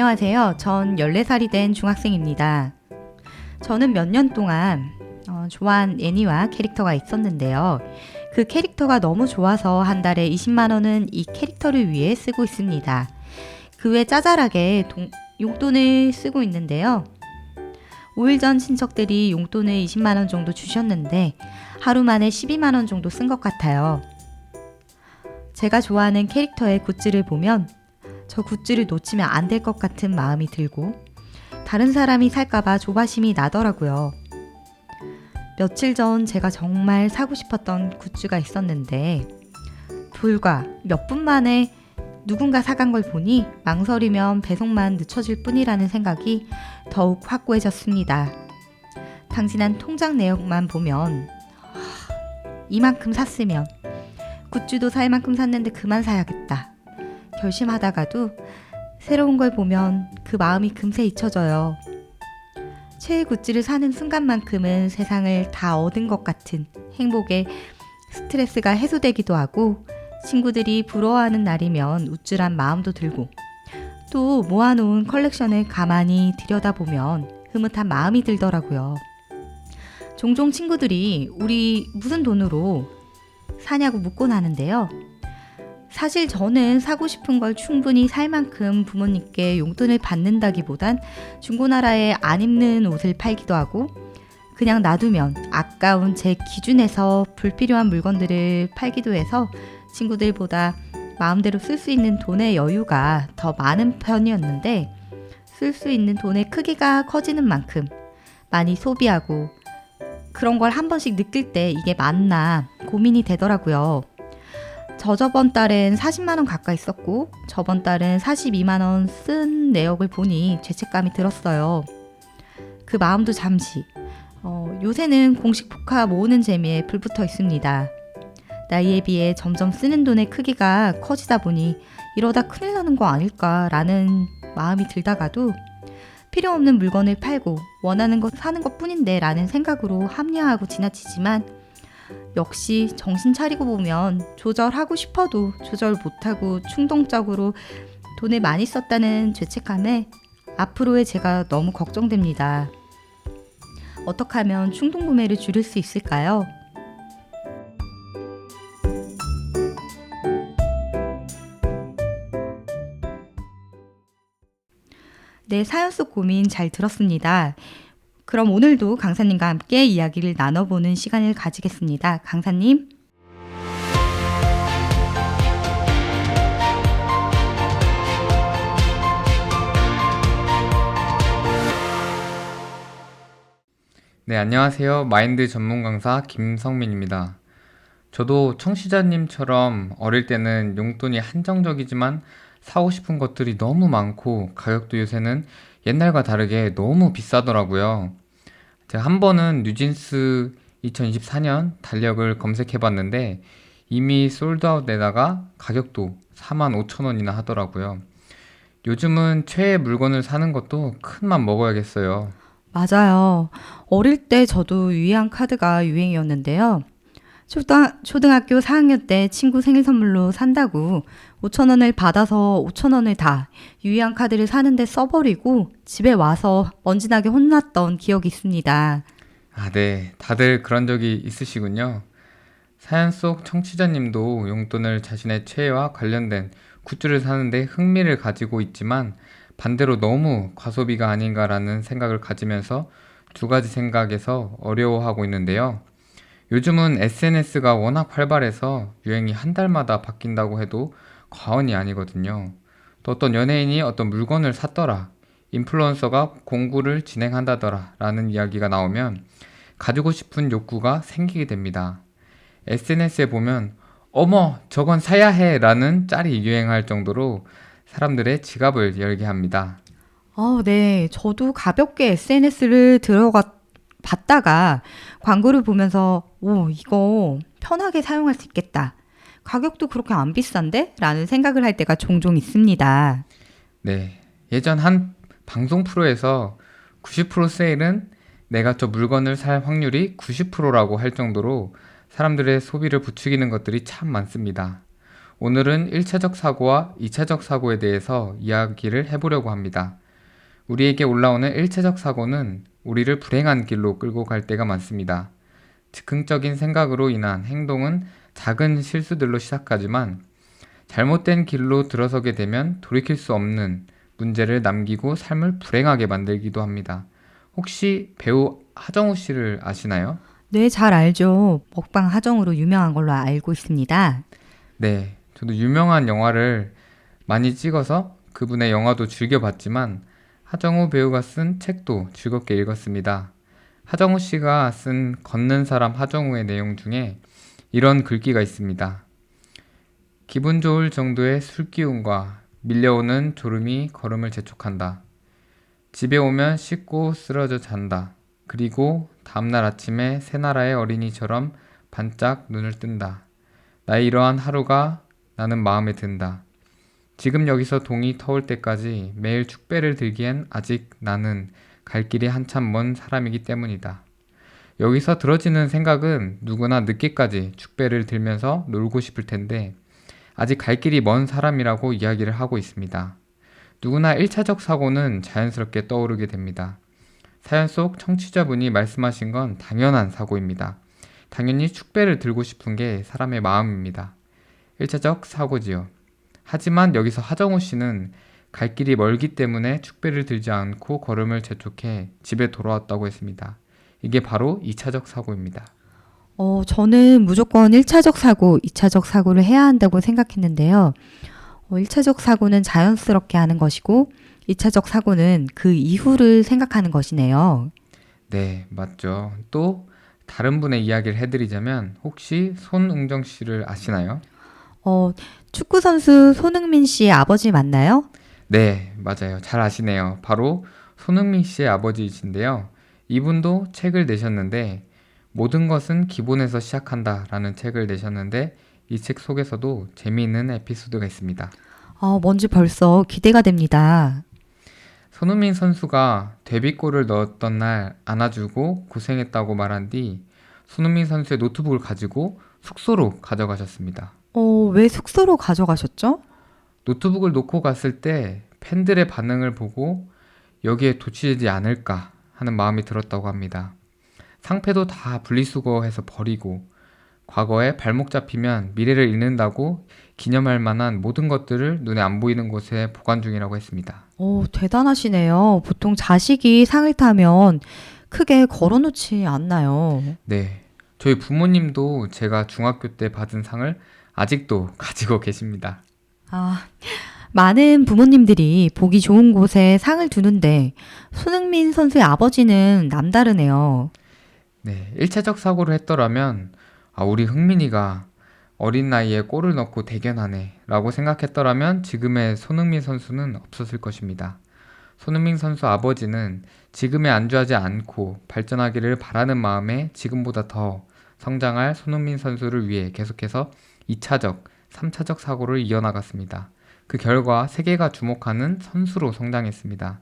안녕하세요. 전 14살이 된 중학생입니다. 저는 몇 년 동안 좋아한 애니와 캐릭터가 있었는데요. 그 캐릭터가 너무 좋아서 한 달에 20만 원은 이 캐릭터를 위해 쓰고 있습니다. 그 외 짜잘하게 용돈을 쓰고 있는데요. 5일 전 친척들이 용돈을 20만 원 정도 주셨는데 하루 만에 12만 원 정도 쓴 것 같아요. 제가 좋아하는 캐릭터의 굿즈를 보면 저 굿즈를 놓치면 안 될 것 같은 마음이 들고 다른 사람이 살까봐 조바심이 나더라고요. 며칠 전 제가 정말 사고 싶었던 굿즈가 있었는데 불과 몇 분 만에 누군가 사간 걸 보니 망설이면 배송만 늦춰질 뿐이라는 생각이 더욱 확고해졌습니다. 당진한 통장 내역만 보면 이만큼 샀으면 굿즈도 살 만큼 샀는데 그만 사야겠다 결심하다가도 새로운 걸 보면 그 마음이 금세 잊혀져요. 최애 굿즈를 사는 순간만큼은 세상을 다 얻은 것 같은 행복에 스트레스가 해소되기도 하고 친구들이 부러워하는 날이면 우쭐한 마음도 들고 또 모아놓은 컬렉션을 가만히 들여다보면 흐뭇한 마음이 들더라고요. 종종 친구들이 우리 무슨 돈으로 사냐고 묻곤 하는데요. 사실 저는 사고 싶은 걸 충분히 살 만큼 부모님께 용돈을 받는다기보단 중고나라에 안 입는 옷을 팔기도 하고 그냥 놔두면 아까운 제 기준에서 불필요한 물건들을 팔기도 해서 친구들보다 마음대로 쓸 수 있는 돈의 여유가 더 많은 편이었는데 쓸 수 있는 돈의 크기가 커지는 만큼 많이 소비하고 그런 걸 한 번씩 느낄 때 이게 맞나 고민이 되더라고요. 저번 달엔 40만 원 가까이 썼고 저번 달은 42만 원 쓴 내역을 보니 죄책감이 들었어요. 그 마음도 잠시 요새는 공식 포카 모으는 재미에 불붙어 있습니다. 나이에 비해 점점 쓰는 돈의 크기가 커지다 보니 이러다 큰일 나는 거 아닐까라는 마음이 들다가도 필요 없는 물건을 팔고 원하는 거 사는 것 뿐인데 라는 생각으로 합리화하고 지나치지만 역시 정신 차리고 보면 조절하고 싶어도 조절 못하고 충동적으로 돈을 많이 썼다는 죄책감에 앞으로의 제가 너무 걱정됩니다. 어떻게 하면 충동 구매를 줄일 수 있을까요? 네, 사연 속 고민 잘 들었습니다. 그럼 오늘도 강사님과 함께 이야기를 나눠보는 시간을 가지겠습니다. 강사님. 네, 안녕하세요. 마인드 전문 강사 김성민입니다. 저도 청취자님처럼 어릴 때는 용돈이 한정적이지만 사고 싶은 것들이 너무 많고 가격도 요새는 옛날과 다르게 너무 비싸더라고요. 제가 한 번은 뉴진스 2024년 달력을 검색해봤는데 이미 솔드아웃에다가 가격도 45,000원이나 하더라고요. 요즘은 최애 물건을 사는 것도 큰 맘 먹어야겠어요. 맞아요. 어릴 때 저도 유의한 카드가 유행이었는데요. 초등학교 4학년 때 친구 생일 선물로 산다고 5,000원을 받아서 5,000원을 다 유의한 카드를 사는데 써버리고 집에 와서 먼지나게 혼났던 기억이 있습니다. 네. 다들 그런 적이 있으시군요. 사연 속 청취자님도 용돈을 자신의 최애와 관련된 굿즈를 사는데 흥미를 가지고 있지만 반대로 너무 과소비가 아닌가라는 생각을 가지면서 두 가지 생각에서 어려워하고 있는데요. 요즘은 SNS가 워낙 활발해서 유행이 한 달마다 바뀐다고 해도 과언이 아니거든요. 또 어떤 연예인이 어떤 물건을 샀더라, 인플루언서가 공구를 진행한다더라 라는 이야기가 나오면 가지고 싶은 욕구가 생기게 됩니다. SNS에 보면 어머 저건 사야 해 라는 짤이 유행할 정도로 사람들의 지갑을 열게 합니다. 네. 저도 가볍게 SNS를 봤다가 광고를 보면서 이거 편하게 사용할 수 있겠다. 가격도 그렇게 안 비싼데? 라는 생각을 할 때가 종종 있습니다. 네. 예전 한 방송 프로에서 90% 세일은 내가 저 물건을 살 확률이 90%라고 할 정도로 사람들의 소비를 부추기는 것들이 참 많습니다. 오늘은 1차적 사고와 2차적 사고에 대해서 이야기를 해보려고 합니다. 우리에게 올라오는 1차적 사고는 우리를 불행한 길로 끌고 갈 때가 많습니다. 즉흥적인 생각으로 인한 행동은 작은 실수들로 시작하지만 잘못된 길로 들어서게 되면 돌이킬 수 없는 문제를 남기고 삶을 불행하게 만들기도 합니다. 혹시 배우 하정우 씨를 아시나요? 네, 잘 알죠. 먹방 하정우로 유명한 걸로 알고 있습니다. 네, 저도 유명한 영화를 많이 찍어서 그분의 영화도 즐겨봤지만 하정우 배우가 쓴 책도 즐겁게 읽었습니다. 하정우 씨가 쓴 걷는 사람 하정우의 내용 중에 이런 글귀가 있습니다. 기분 좋을 정도의 술기운과 밀려오는 졸음이 걸음을 재촉한다. 집에 오면 씻고 쓰러져 잔다. 그리고 다음날 아침에 새나라의 어린이처럼 반짝 눈을 뜬다. 나의 이러한 하루가 나는 마음에 든다. 지금 여기서 동이 터올 때까지 매일 축배를 들기엔 아직 나는 갈 길이 한참 먼 사람이기 때문이다. 여기서 들어지는 생각은 누구나 늦게까지 축배를 들면서 놀고 싶을 텐데 아직 갈 길이 먼 사람이라고 이야기를 하고 있습니다. 누구나 1차적 사고는 자연스럽게 떠오르게 됩니다. 사연 속 청취자분이 말씀하신 건 당연한 사고입니다. 당연히 축배를 들고 싶은 게 사람의 마음입니다. 1차적 사고지요. 하지만 여기서 하정우 씨는 갈 길이 멀기 때문에 축배를 들지 않고 걸음을 재촉해 집에 돌아왔다고 했습니다. 이게 바로 2차적 사고입니다. 저는 무조건 1차적 사고, 2차적 사고를 해야 한다고 생각했는데요. 1차적 사고는 자연스럽게 하는 것이고, 2차적 사고는 그 이후를 생각하는 것이네요. 네, 맞죠. 또 다른 분의 이야기를 해드리자면 혹시 손웅정 씨를 아시나요? 축구 선수 손흥민 씨의 아버지 맞나요? 네, 맞아요. 잘 아시네요. 바로 손흥민 씨의 아버지이신데요. 이분도 책을 내셨는데 모든 것은 기본에서 시작한다라는 책을 내셨는데 이 책 속에서도 재미있는 에피소드가 있습니다. 뭔지 벌써 기대가 됩니다. 손흥민 선수가 데뷔골을 넣었던 날 안아주고 고생했다고 말한 뒤 손흥민 선수의 노트북을 가지고 숙소로 가져가셨습니다. 왜 숙소로 가져가셨죠? 노트북을 놓고 갔을 때 팬들의 반응을 보고 여기에 도취되지 않을까 하는 마음이 들었다고 합니다. 상패도 다 분리수거해서 버리고 과거에 발목 잡히면 미래를 잃는다고 기념할 만한 모든 것들을 눈에 안 보이는 곳에 보관 중이라고 했습니다. 대단하시네요. 보통 자식이 상을 타면 크게 걸어놓지 않나요? 네, 저희 부모님도 제가 중학교 때 받은 상을 아직도 가지고 계십니다. 많은 부모님들이 보기 좋은 곳에 상을 두는데 손흥민 선수의 아버지는 남다르네요. 네, 1차적 사고를 했더라면 우리 흥민이가 어린 나이에 골을 넣고 대견하네 라고 생각했더라면 지금의 손흥민 선수는 없었을 것입니다. 손흥민 선수 아버지는 지금에 안주하지 않고 발전하기를 바라는 마음에 지금보다 더 성장할 손흥민 선수를 위해 계속해서 2차적, 3차적 사고를 이어나갔습니다. 그 결과 세계가 주목하는 선수로 성장했습니다.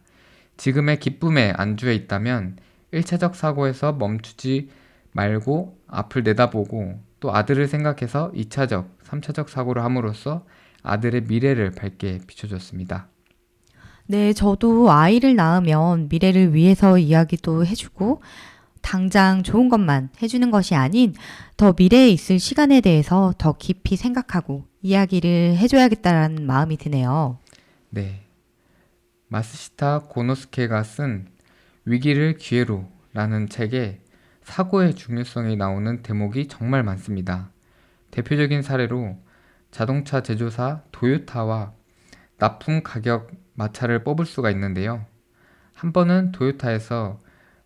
지금의 기쁨에 안주해 있다면 1차적 사고에서 멈추지 말고 앞을 내다보고 또 아들을 생각해서 2차적, 3차적 사고를 함으로써 아들의 미래를 밝게 비춰줬습니다. 네, 저도 아이를 낳으면 미래를 위해서 이야기도 해주고 당장 좋은 것만 해주는 것이 아닌 더 미래에 있을 시간에 대해서 더 깊이 생각하고 이야기를 해줘야겠다라는 마음이 드네요. 네, 마스시타 고노스케가 쓴 위기를 기회로 라는 책에 사고의 중요성이 나오는 대목이 정말 많습니다. 대표적인 사례로 자동차 제조사 도요타와 납품 가격 마찰을 뽑을 수가 있는데요. 한 번은 도요타에서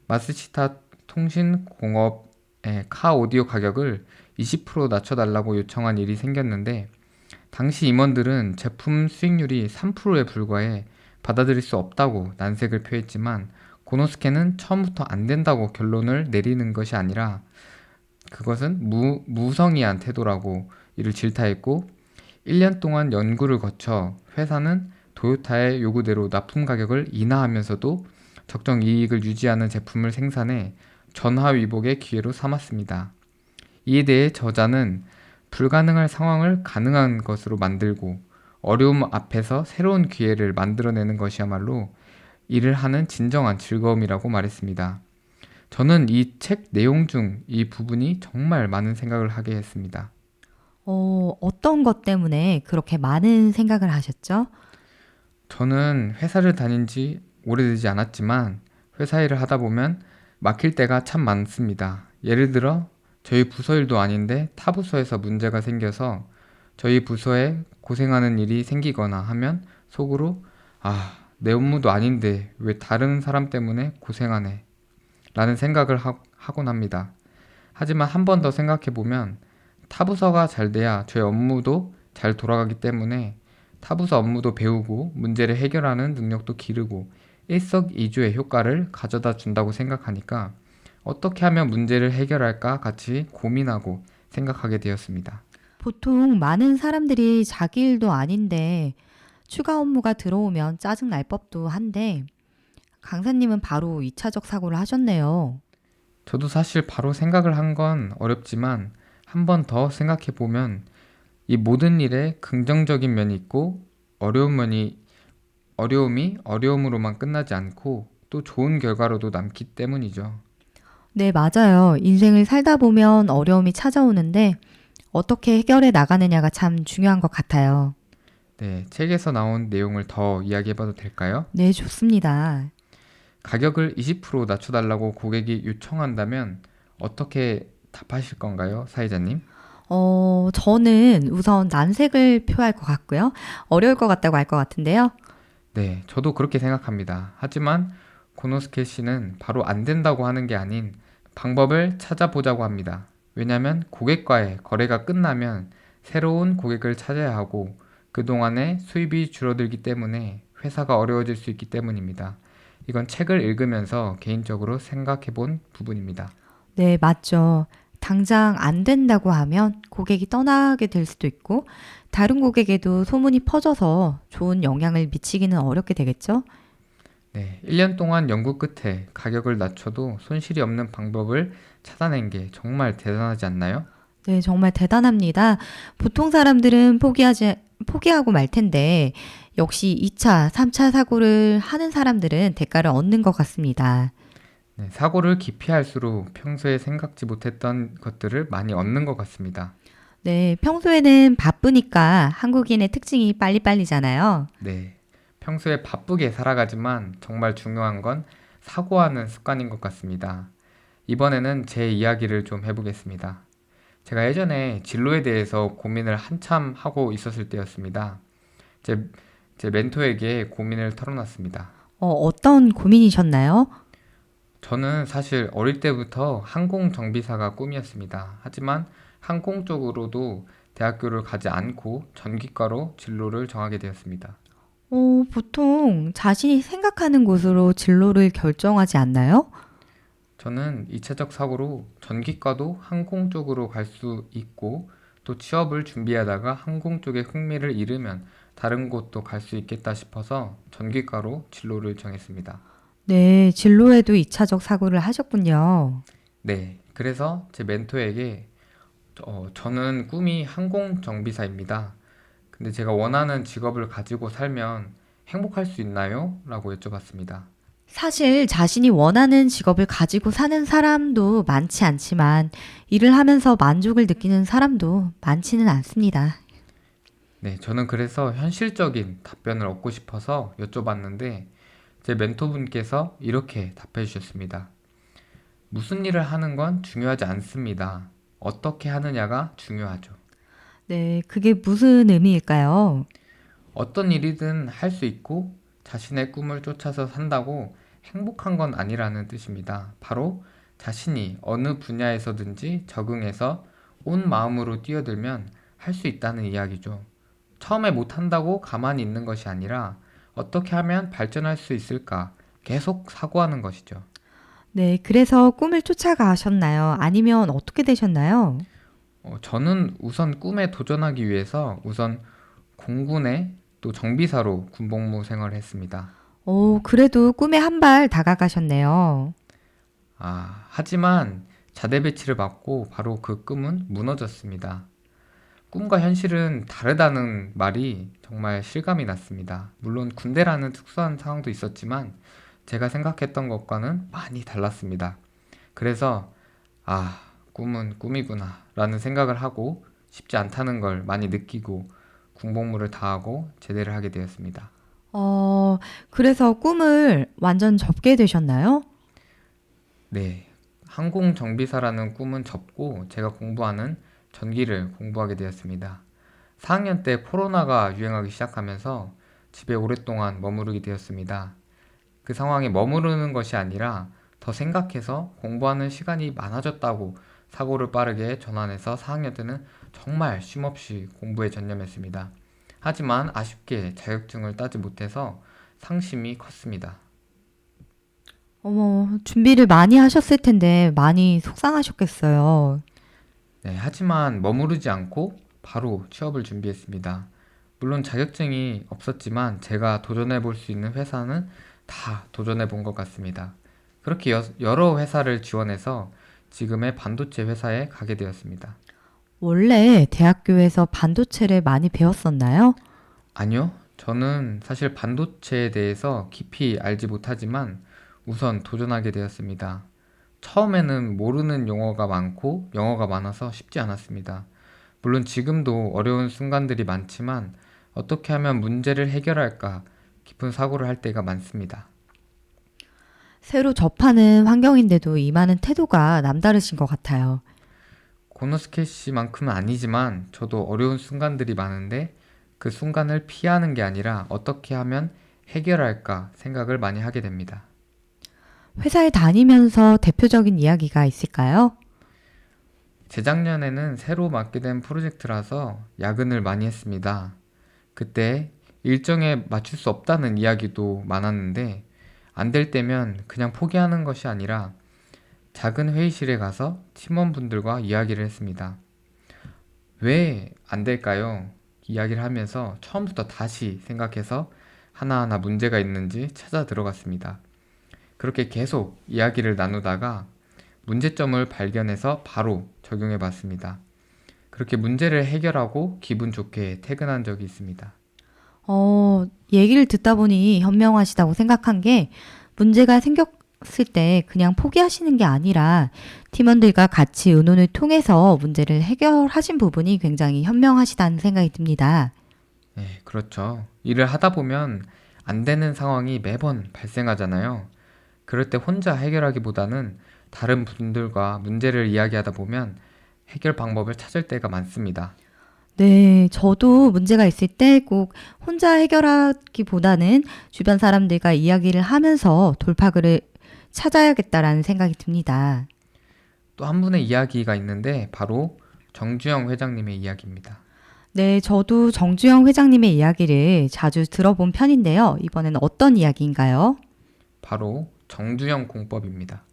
마스시타 통신공업의 카 오디오 가격을 20% 낮춰달라고 요청한 일이 생겼는데 당시 임원들은 제품 수익률이 3%에 불과해 받아들일 수 없다고 난색을 표했지만 고노스케는 처음부터 안 된다고 결론을 내리는 것이 아니라 그것은 무성의한 태도라고 이를 질타했고 1년 동안 연구를 거쳐 회사는 도요타의 요구대로 납품 가격을 인하하면서도 적정 이익을 유지하는 제품을 생산해 전화위복의 기회로 삼았습니다. 이에 대해 저자는 불가능할 상황을 가능한 것으로 만들고 어려움 앞에서 새로운 기회를 만들어내는 것이야말로 일을 하는 진정한 즐거움이라고 말했습니다. 저는 이 책 내용 중 이 부분이 정말 많은 생각을 하게 했습니다. 어떤 것 때문에 그렇게 많은 생각을 하셨죠? 저는 회사를 다닌 지 오래되지 않았지만 회사 일을 하다 보면 막힐 때가 참 많습니다. 예를 들어 저희 부서 일도 아닌데 타 부서에서 문제가 생겨서 저희 부서에 고생하는 일이 생기거나 하면 속으로 내 업무도 아닌데 왜 다른 사람 때문에 고생하네 라는 생각을 하곤 합니다. 하지만 한 번 더 생각해 보면 타부서가 잘 돼야 저희 업무도 잘 돌아가기 때문에 타부서 업무도 배우고 문제를 해결하는 능력도 기르고 일석이조의 효과를 가져다 준다고 생각하니까 어떻게 하면 문제를 해결할까 같이 고민하고 생각하게 되었습니다. 보통 많은 사람들이 자기 일도 아닌데 추가 업무가 들어오면 짜증 날 법도 한데 강사님은 바로 2차적 사고를 하셨네요. 저도 사실 바로 생각을 한 건 어렵지만 한 번 더 생각해 보면 이 모든 일에 긍정적인 면이 있고 어려움이 어려움으로만 끝나지 않고 또 좋은 결과로도 남기 때문이죠. 네, 맞아요. 인생을 살다 보면 어려움이 찾아오는데 어떻게 해결해 나가느냐가 참 중요한 것 같아요. 네, 책에서 나온 내용을 더 이야기해 봐도 될까요? 네, 좋습니다. 가격을 20% 낮춰달라고 고객이 요청한다면 어떻게 답하실 건가요, 사회자님? 저는 우선 난색을 표할 것 같고요. 어려울 것 같다고 할 것 같은데요. 네, 저도 그렇게 생각합니다. 하지만 고노스케 씨는 바로 안 된다고 하는 게 아닌 방법을 찾아보자고 합니다. 왜냐하면 고객과의 거래가 끝나면 새로운 고객을 찾아야 하고 그동안의 수입이 줄어들기 때문에 회사가 어려워질 수 있기 때문입니다. 이건 책을 읽으면서 개인적으로 생각해 본 부분입니다. 네, 맞죠. 당장 안 된다고 하면 고객이 떠나게 될 수도 있고, 다른 고객에도 소문이 퍼져서 좋은 영향을 미치기는 어렵게 되겠죠? 네, 1년 동안 연구 끝에 가격을 낮춰도 손실이 없는 방법을 찾아낸 게 정말 대단하지 않나요? 네, 정말 대단합니다. 보통 사람들은 포기하고 말 텐데, 역시 2차, 3차 사고를 하는 사람들은 대가를 얻는 것 같습니다. 네, 사고를 기피할수록 평소에 생각지 못했던 것들을 많이 얻는 것 같습니다. 네, 평소에는 바쁘니까 한국인의 특징이 빨리빨리잖아요. 네, 평소에 바쁘게 살아가지만 정말 중요한 건 사고하는 습관인 것 같습니다. 이번에는 제 이야기를 좀 해보겠습니다. 제가 예전에 진로에 대해서 고민을 한참 하고 있었을 때였습니다. 제, 제 멘토에게 고민을 털어놨습니다. 어떤 고민이셨나요? 저는 사실 어릴 때부터 항공정비사가 꿈이었습니다. 하지만 항공 쪽으로도 대학교를 가지 않고 전기과로 진로를 정하게 되었습니다. 보통 자신이 생각하는 곳으로 진로를 결정하지 않나요? 저는 2차적 사고로 전기과도 항공 쪽으로 갈 수 있고 또 취업을 준비하다가 항공 쪽에 흥미를 잃으면 다른 곳도 갈 수 있겠다 싶어서 전기과로 진로를 정했습니다. 네, 진로에도 2차적 사고를 하셨군요. 네, 그래서 제 멘토에게 저는 꿈이 항공정비사입니다. 근데 제가 원하는 직업을 가지고 살면 행복할 수 있나요? 라고 여쭤봤습니다. 사실 자신이 원하는 직업을 가지고 사는 사람도 많지 않지만 일을 하면서 만족을 느끼는 사람도 많지는 않습니다. 네, 저는 그래서 현실적인 답변을 얻고 싶어서 여쭤봤는데 제 멘토분께서 이렇게 답해 주셨습니다. 무슨 일을 하는 건 중요하지 않습니다. 어떻게 하느냐가 중요하죠. 네, 그게 무슨 의미일까요? 어떤 일이든 할 수 있고 자신의 꿈을 쫓아서 산다고 행복한 건 아니라는 뜻입니다. 바로 자신이 어느 분야에서든지 적응해서 온 마음으로 뛰어들면 할 수 있다는 이야기죠. 처음에 못한다고 가만히 있는 것이 아니라 어떻게 하면 발전할 수 있을까 계속 사고하는 것이죠. 네, 그래서 꿈을 쫓아가셨나요? 아니면 어떻게 되셨나요? 저는 우선 꿈에 도전하기 위해서 우선 공군에 또 정비사로 군복무 생활을 했습니다. 그래도 꿈에 한 발 다가가셨네요. 하지만 자대 배치를 받고 바로 그 꿈은 무너졌습니다. 꿈과 현실은 다르다는 말이 정말 실감이 났습니다. 물론 군대라는 특수한 상황도 있었지만 제가 생각했던 것과는 많이 달랐습니다. 그래서 아, 꿈은 꿈이구나 라는 생각을 하고 쉽지 않다는 걸 많이 느끼고 군복무를 다하고 제대를 하게 되었습니다. 어, 그래서 꿈을 완전 접게 되셨나요? 네, 항공정비사라는 꿈은 접고 제가 공부하는 전기를 공부하게 되었습니다. 4학년 때 코로나가 유행하기 시작하면서 집에 오랫동안 머무르게 되었습니다. 그 상황에 머무르는 것이 아니라 더 생각해서 공부하는 시간이 많아졌다고 사고를 빠르게 전환해서 4학년 때는 정말 쉼없이 공부에 전념했습니다. 하지만 아쉽게 자격증을 따지 못해서 상심이 컸습니다. 어머, 준비를 많이 하셨을 텐데 많이 속상하셨겠어요. 네, 하지만 머무르지 않고 바로 취업을 준비했습니다. 물론 자격증이 없었지만 제가 도전해 볼 수 있는 회사는 다 도전해 본 것 같습니다. 그렇게 여러 회사를 지원해서 지금의 반도체 회사에 가게 되었습니다. 원래 대학교에서 반도체를 많이 배웠었나요? 아니요, 저는 사실 반도체에 대해서 깊이 알지 못하지만 우선 도전하게 되었습니다. 처음에는 모르는 용어가 많고 영어가 많아서 쉽지 않았습니다. 물론 지금도 어려운 순간들이 많지만 어떻게 하면 문제를 해결할까 깊은 사고를 할 때가 많습니다. 새로 접하는 환경인데도 임하는 태도가 남다르신 것 같아요. 고노스케 씨만큼은 아니지만 저도 어려운 순간들이 많은데 그 순간을 피하는 게 아니라 어떻게 하면 해결할까 생각을 많이 하게 됩니다. 회사에 다니면서 대표적인 이야기가 있을까요? 재작년에는 새로 맡게 된 프로젝트라서 야근을 많이 했습니다. 그때 일정에 맞출 수 없다는 이야기도 많았는데 안 될 때면 그냥 포기하는 것이 아니라 작은 회의실에 가서 팀원분들과 이야기를 했습니다. 왜 안 될까요? 이야기를 하면서 처음부터 다시 생각해서 하나하나 문제가 있는지 찾아 들어갔습니다. 그렇게 계속 이야기를 나누다가 문제점을 발견해서 바로 적용해 봤습니다. 그렇게 문제를 해결하고 기분 좋게 퇴근한 적이 있습니다. 얘기를 듣다 보니 현명하시다고 생각한 게 문제가 생겼을 때 그냥 포기하시는 게 아니라 팀원들과 같이 의논을 통해서 문제를 해결하신 부분이 굉장히 현명하시다는 생각이 듭니다. 네, 그렇죠. 일을 하다 보면 안 되는 상황이 매번 발생하잖아요. 그럴 때 혼자 해결하기보다는 다른 분들과 문제를 이야기하다 보면 해결 방법을 찾을 때가 많습니다. 네, 저도 문제가 있을 때 꼭 혼자 해결하기보다는 주변 사람들과 이야기를 하면서 돌파구를 찾아야겠다라는 생각이 듭니다. 또 한 분의 이야기가 있는데 바로 정주영 회장님의 이야기입니다. 네, 저도 정주영 회장님의 이야기를 자주 들어본 편인데요. 이번에는 어떤 이야기인가요? 바로 정주영 공법입니다.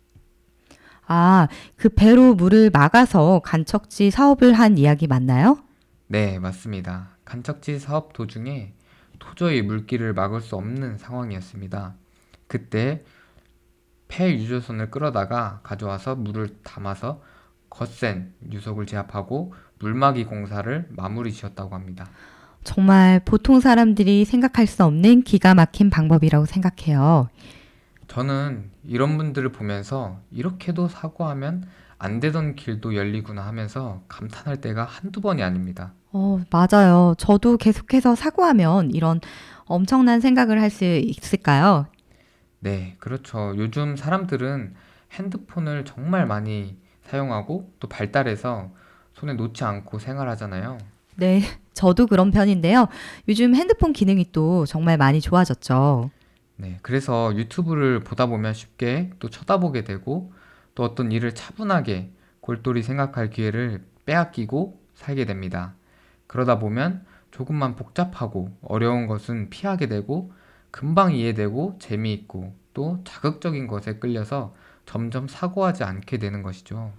아, 그 배로 물을 막아서 간척지 사업을 한 이야기 맞나요? 네, 맞습니다. 간척지 사업 도중에 도저히 물길을 막을 수 없는 상황이었습니다. 그때 폐 유조선을 끌어다가 가져와서 물을 담아서 거센 유속을 제압하고 물막이 공사를 마무리 지었다고 합니다. 정말 보통 사람들이 생각할 수 없는 기가 막힌 방법이라고 생각해요. 저는 이런 분들을 보면서 이렇게도 사고하면 안 되던 길도 열리구나 하면서 감탄할 때가 한두 번이 아닙니다. 맞아요. 저도 계속해서 사고하면 이런 엄청난 생각을 할 수 있을까요? 네, 그렇죠. 요즘 사람들은 핸드폰을 정말 많이 사용하고 또 발달해서 손에 놓지 않고 생활하잖아요. 네, 저도 그런 편인데요. 요즘 핸드폰 기능이 또 정말 많이 좋아졌죠. 네, 그래서 유튜브를 보다 보면 쉽게 또 쳐다보게 되고 또 어떤 일을 차분하게 골똘히 생각할 기회를 빼앗기고 살게 됩니다. 그러다 보면 조금만 복잡하고 어려운 것은 피하게 되고 금방 이해되고 재미있고 또 자극적인 것에 끌려서 점점 사고하지 않게 되는 것이죠.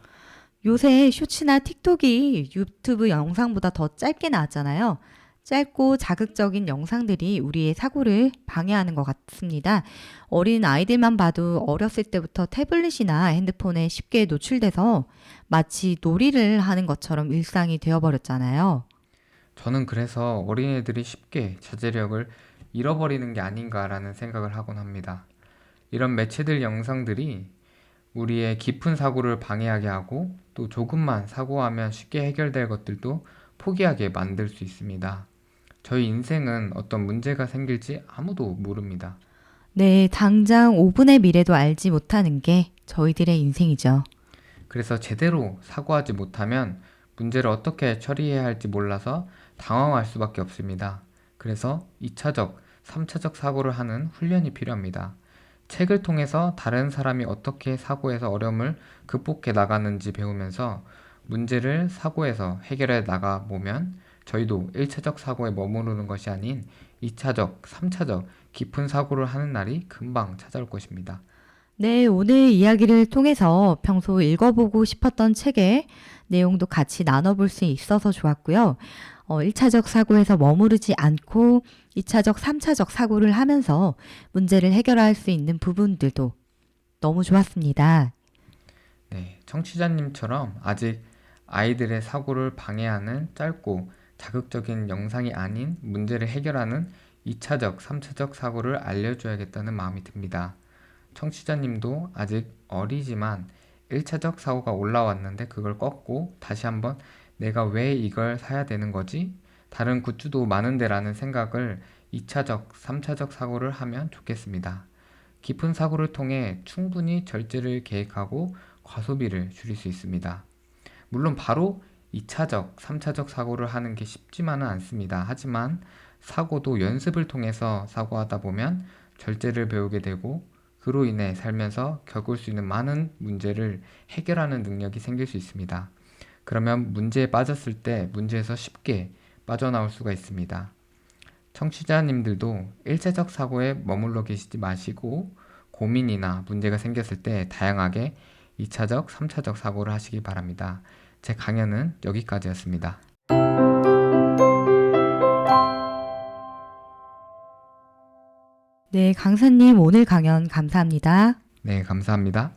요새 쇼츠나 틱톡이 유튜브 영상보다 더 짧게 나왔잖아요. 짧고 자극적인 영상들이 우리의 사고를 방해하는 것 같습니다. 어린 아이들만 봐도 어렸을 때부터 태블릿이나 핸드폰에 쉽게 노출돼서 마치 놀이를 하는 것처럼 일상이 되어버렸잖아요. 저는 그래서 어린애들이 쉽게 자제력을 잃어버리는 게 아닌가라는 생각을 하곤 합니다. 이런 매체들 영상들이 우리의 깊은 사고를 방해하게 하고 또 조금만 사고하면 쉽게 해결될 것들도 포기하게 만들 수 있습니다. 저희 인생은 어떤 문제가 생길지 아무도 모릅니다. 네, 당장 5분의 미래도 알지 못하는 게 저희들의 인생이죠. 그래서 제대로 사고하지 못하면 문제를 어떻게 처리해야 할지 몰라서 당황할 수밖에 없습니다. 그래서 2차적, 3차적 사고를 하는 훈련이 필요합니다. 책을 통해서 다른 사람이 어떻게 사고에서 어려움을 극복해 나가는지 배우면서 문제를 사고에서 해결해 나가 보면 저희도 1차적 사고에 머무르는 것이 아닌 2차적, 3차적 깊은 사고를 하는 날이 금방 찾아올 것입니다. 네, 오늘 이야기를 통해서 평소 읽어보고 싶었던 책의 내용도 같이 나눠볼 수 있어서 좋았고요. 1차적 사고에서 머무르지 않고 2차적, 3차적 사고를 하면서 문제를 해결할 수 있는 부분들도 너무 좋았습니다. 네, 청취자님처럼 아직 아이들의 사고를 방해하는 짧고 자극적인 영상이 아닌 문제를 해결하는 2차적, 3차적 사고를 알려줘야겠다는 마음이 듭니다. 청취자님도 아직 어리지만 1차적 사고가 올라왔는데 그걸 꺾고 다시 한번 내가 왜 이걸 사야 되는 거지? 다른 굿즈도 많은데 라는 생각을 2차적, 3차적 사고를 하면 좋겠습니다. 깊은 사고를 통해 충분히 절제를 계획하고 과소비를 줄일 수 있습니다. 물론 바로 2차적, 3차적 사고를 하는 게 쉽지만은 않습니다. 하지만 사고도 연습을 통해서 사고하다 보면 절제를 배우게 되고 그로 인해 살면서 겪을 수 있는 많은 문제를 해결하는 능력이 생길 수 있습니다. 그러면 문제에 빠졌을 때 문제에서 쉽게 빠져나올 수가 있습니다. 청취자님들도 일차적 사고에 머물러 계시지 마시고 고민이나 문제가 생겼을 때 다양하게 2차적, 3차적 사고를 하시기 바랍니다. 제 강연은 여기까지였습니다. 네, 강사님 오늘 강연 감사합니다. 네, 감사합니다.